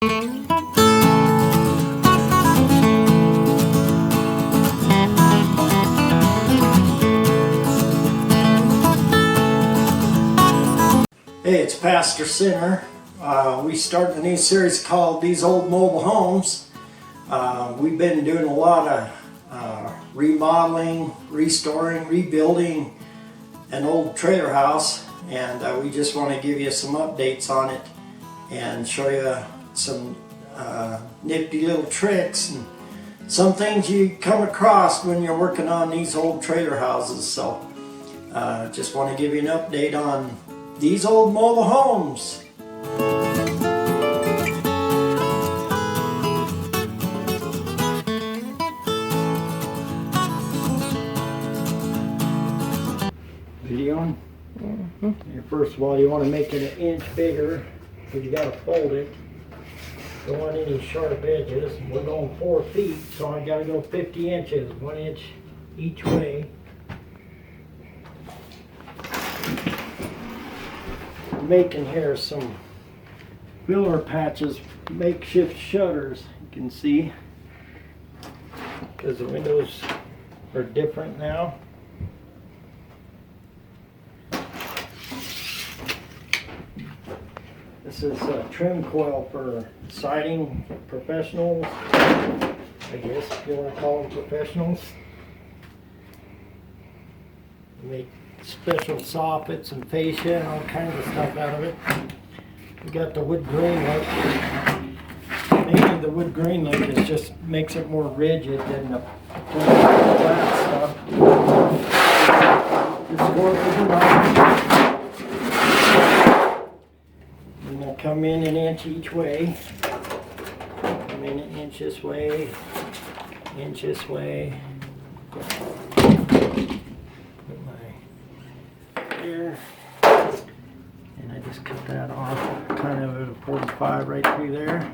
Hey, it's Pastor Sinner. We started a new series called These Old Mobile Homes. We've been doing a lot of remodeling, restoring, rebuilding an old trailer house, and we just want to give you some updates on it and show you some nifty little tricks and some things you come across when you're working on these old trailer houses. So just want to give you an update on these old mobile homes. Video. First of all, you want to make it an inch bigger because you got to fold it. Don't want any sharp edges. We're going 4 feet, so I got to go 50 inches, 1 inch each way. Making here some filler patches, makeshift shutters, you can see, because the windows are different now. This is a trim coil for siding professionals, I guess if you want to call them professionals. Make special soffits and fascia and all kinds of stuff out of it. We got the wood grain look. Mainly the wood grain look is just makes it more rigid than the flat stuff. Just go up with the knife. And they'll come in an inch each way. Come in an inch this way, inch this way. Here, and I just cut that off kind of at a 45 right through there.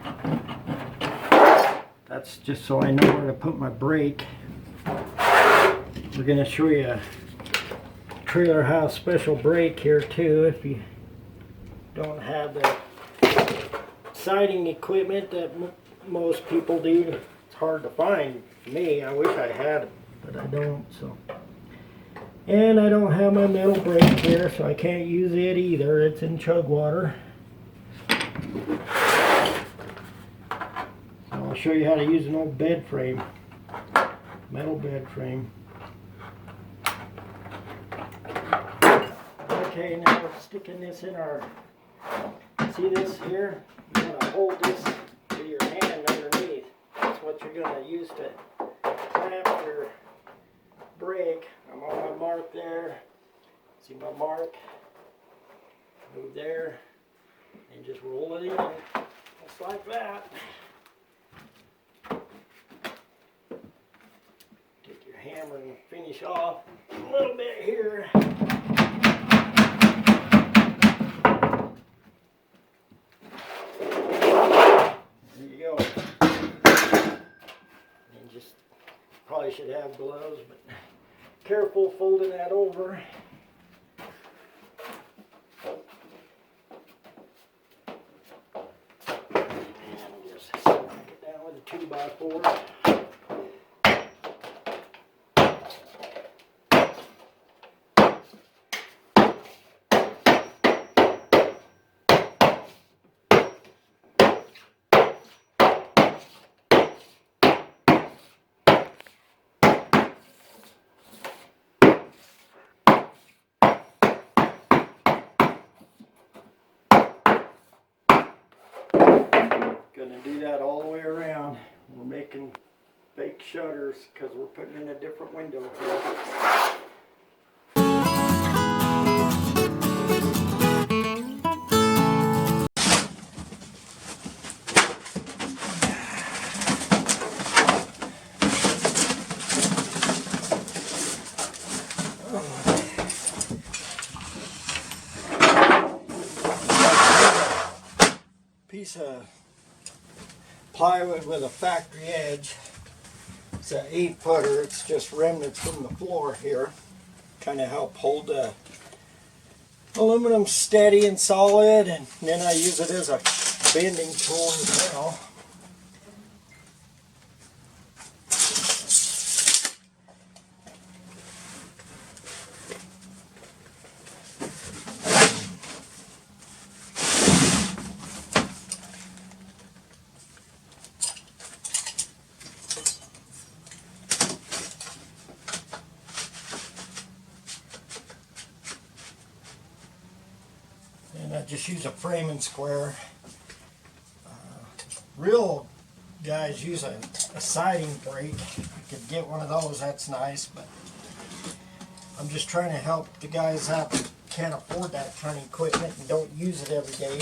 That's just so I know where to put my brake. We're going to show you a trailer house special brake here too if you don't have the siding equipment that most people do. It's hard to find for me. I wish I had it, but I don't. So. And I don't have my metal brake here, so I can't use it either. It's in chug water. So I'll show you how to use an old bed frame, metal bed frame. Okay, now we're sticking this in our, see this here? You're going to hold this with your hand underneath. That's what you're going to use to clamp your brake. I'm on my mark there. See my mark? Move there and just roll it in just like that. Take your hammer and finish off a little bit here. There you go. And just probably should have gloves, but careful folding that over. And just smack it down with a 2x4. Gonna do that all the way around. We're making fake shutters because we're putting in a different window here. Piece of plywood with a factory edge. It's an 8-footer. It's just remnants from the floor here. Kind of help hold the aluminum steady and solid, and then I use it as a bending tool as well. And I just use a framing square. Real guys use a siding brake. You could get one of those, that's nice, but I'm just trying to help the guys out that can't afford that kind of equipment and don't use it every day.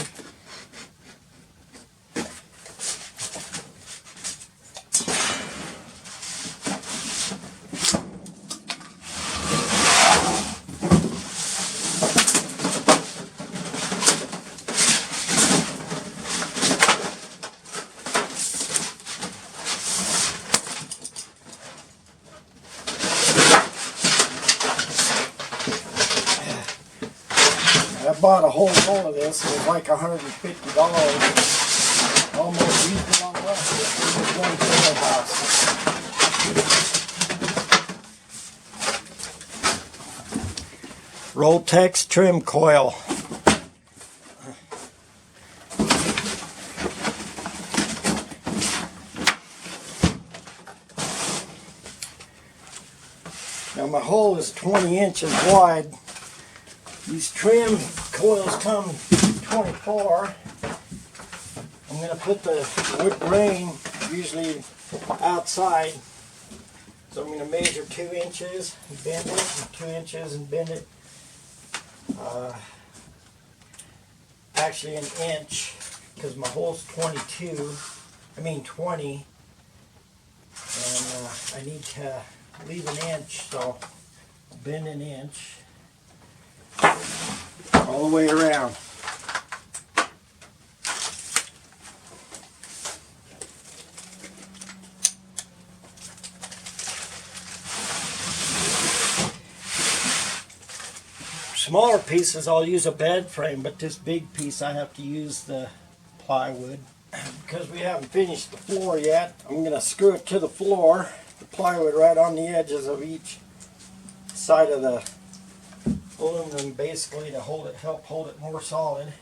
I bought a whole roll of this. It was like $150. Almost used it all up. This is one trailer house. Rolltex trim coil. Now my hole is 20 inches wide. These trim coils come 24. I'm going to put the wood grain usually outside. So I'm going to measure 2 inches and bend it, and 2 inches and bend it. Actually an inch, because my hole's 20. And I need to leave an inch, so bend an inch. All the way around. Smaller pieces I'll use a bed frame, but this big piece I have to use the plywood. Because we haven't finished the floor yet, I'm going to screw it to the floor, the plywood right on the edges of each side of the aluminum, basically to hold it, help hold it more solid.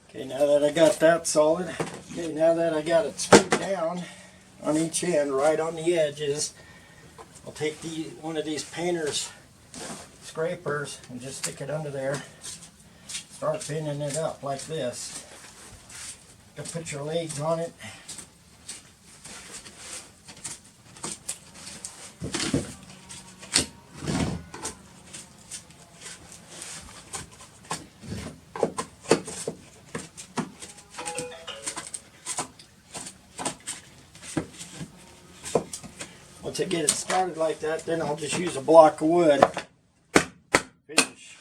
Okay, now that I got that solid, okay, now that I got it screwed down on each end, right on the edges, I'll take one of these painter's scrapers and just stick it under there. Start bending it up like this. You put your legs on it. Once I get it started like that, then I'll just use a block of wood. Finish.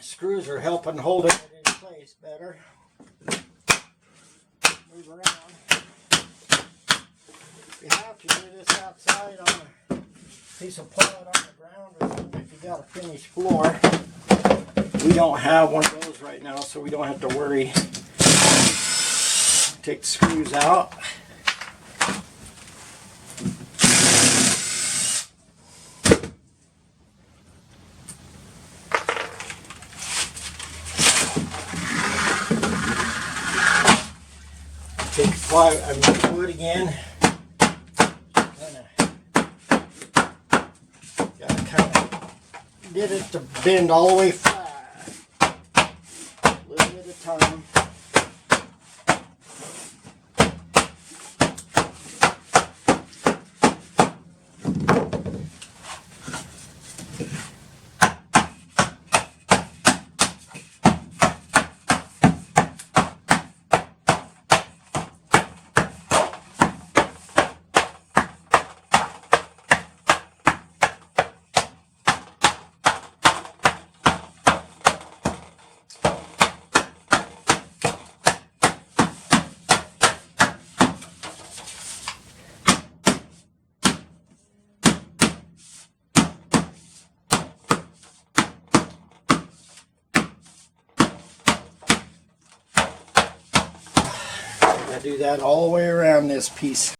Screws are helping hold it in place better. Move around. You have to do this outside on a piece of plywood on the ground, or if you got a finished floor. We don't have one of those right now, so we don't have to worry. Take the screws out. Take the wood again. Gotta kind of get it to bend all the way flat. A little bit at a time. I do that all the way around this piece.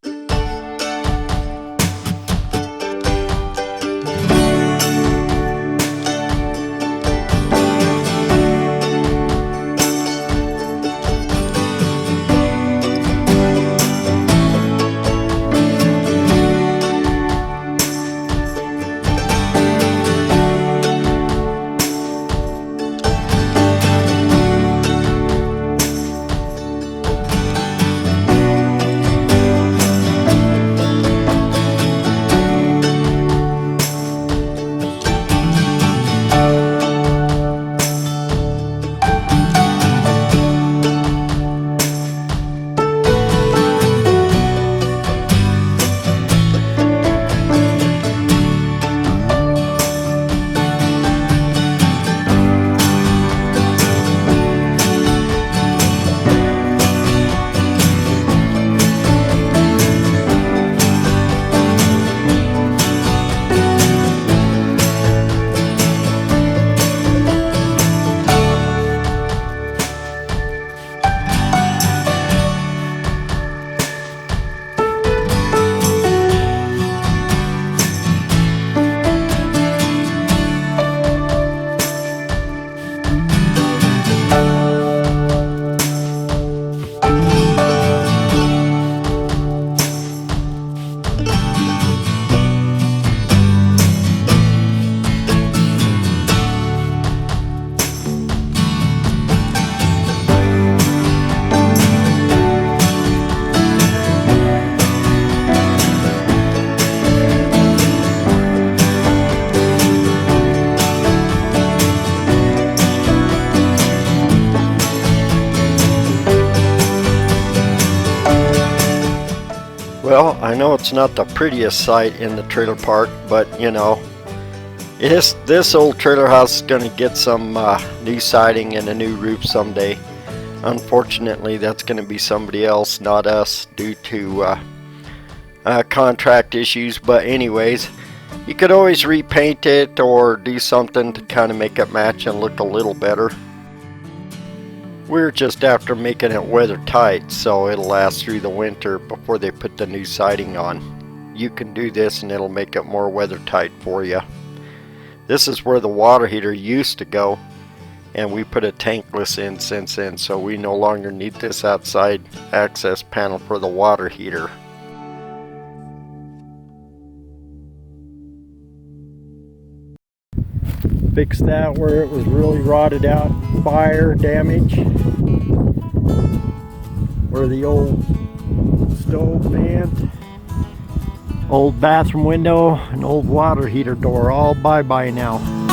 Well, I know it's not the prettiest sight in the trailer park, but you know, this old trailer house is going to get some new siding and a new roof someday. Unfortunately, that's going to be somebody else, not us, due to contract issues. But anyways, you could always repaint it or do something to kind of make it match and look a little better. We're just after making it weather tight so it'll last through the winter before they put the new siding on. You can do this and it'll make it more weather tight for you. This is where the water heater used to go, and we put a tankless in since then, so we no longer need this outside access panel for the water heater. Fixed that where it was really rotted out, fire damage, where the old stove vent, old bathroom window, and old water heater door, all bye-bye now.